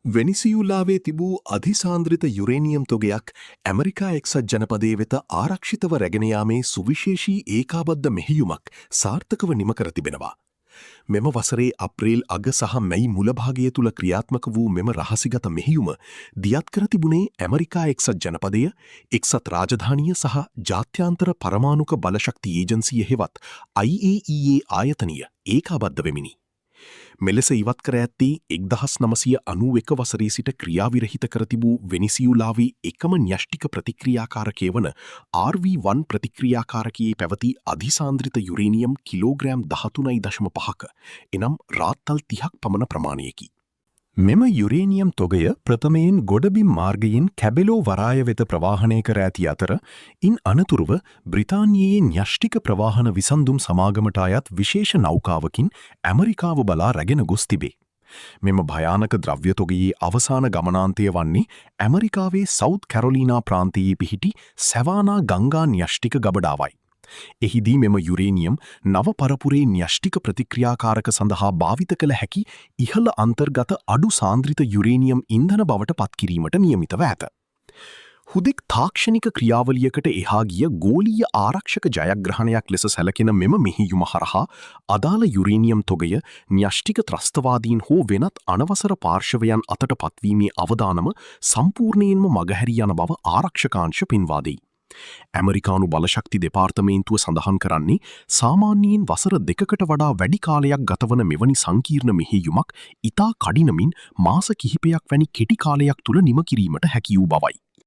වෙනිසියුලාවේ තිබූ අධිසාන්ද්‍රිත uranium තොගයක් America එක්සත් ජනපදයේ වෙත ආරක්ෂිතව රැගෙන යාමේ සුවිශේෂී ඒකාබද්ධ මෙහෙයුමක් සාර්ථකව නිම කර තිබෙනවා. මෙම වසරේ අප්‍රේල් අග සහ මැයි මුලභාගය තුල ක්‍රියාත්මක වූ මෙම රහසිගත මෙහෙයුම දියත් කර තිබුණේ ඇමරිකා එක්සත් ජනපදය, එක්සත් රාජධානිය සහ ජාත්‍යන්තර පරමාණුක බලශක්ති ඒජන්සිය හෙවත් IAEA ආයතනය ඒකාබද්ධ වෙමිනි. මෙලෙස ඉවත් කර ඇත්තේ 1991 වසරේ සිට ක්‍රියාවිරහිත කර තිබූ වෙනිසියුලාවේ එකම න්‍යෂ්ටික ප්‍රතික්‍රියාකාරකය වන RV1 ප්‍රතික්‍රියාකාරකයේ පැවති අධිසාන්ද්‍රිත යුරේනියම් කිලෝග්‍රෑම් 13.5ක එනම් රාත්තල් 30ක් පමණ ප්‍රමාණයකි. මෙම යුරේනියම් තොගය ප්‍රථමයෙන් ගොඩබිම් මාර්ගයෙන් කැබෙලෝ වරාය වෙත ප්‍රවාහනය කර ඇති අතර ඉන් අනතුරුව බ්‍රිතාන්‍යයේ න්‍යෂ්ටික ප්‍රවාහන විසන්දුම් සමාගමට අයත් විශේෂ නෞකාවකින් ඇමරිකාව බලා රැගෙන ගොස් තිබේ. මෙම භයානක ද්‍රව්‍ය තොගයේ අවසාන ගමනාන්තය වන්නේ ඇමරිකාවේ සවුත් කැරොලීනා ප්‍රාන්තයේ පිහිටි සැවානා ගංගා න්‍යෂ්ටික ගබඩාවයි. එහිදී මෙම යුරේනියම් නව පරපුරේ න්‍යෂ්ටික ප්‍රතික්‍රියාකාරක සඳහා භාවිත කළ හැකි ඉහළ අන්තර්ගත අඩු සාන්ද්‍රිත යුරේනියම් ඉන්ධන බවට පත්කිරීමට නියමිතව ඇත. හුදෙක් තාක්ෂණික ක්‍රියාවලියකට එහා ගිය ගෝලීය ආරක්ෂක ජයග්‍රහණයක් ලෙස සැලකෙන මෙම මෙහෙයුම හරහා අදාළ යුරේනියම් තොගය න්‍යෂ්ටික ත්‍රස්තවාදීන් හෝ වෙනත් අනවසර පාර්ශවයන් අතට පත්වීමේ අවදානම සම්පූර්ණයෙන්ම මගහැරී යන බව ආරක්ෂකාංශ පෙන්වා දෙයි. ඇමරිකානු බලශක්ති දෙපාර්තමේන්තුව සඳහන් කරන්නේ සාමාන්‍යයෙන් වසර 2කට වඩා වැඩි කාලයක් ගතවන මෙවැනි සංකීර්ණ මෙහෙයුමක් ඉතා කඩිනමින් මාස කිහිපයක් වැනි කෙටි කාලයක් තුල නිම කිරීමට හැකි වූ බවයි.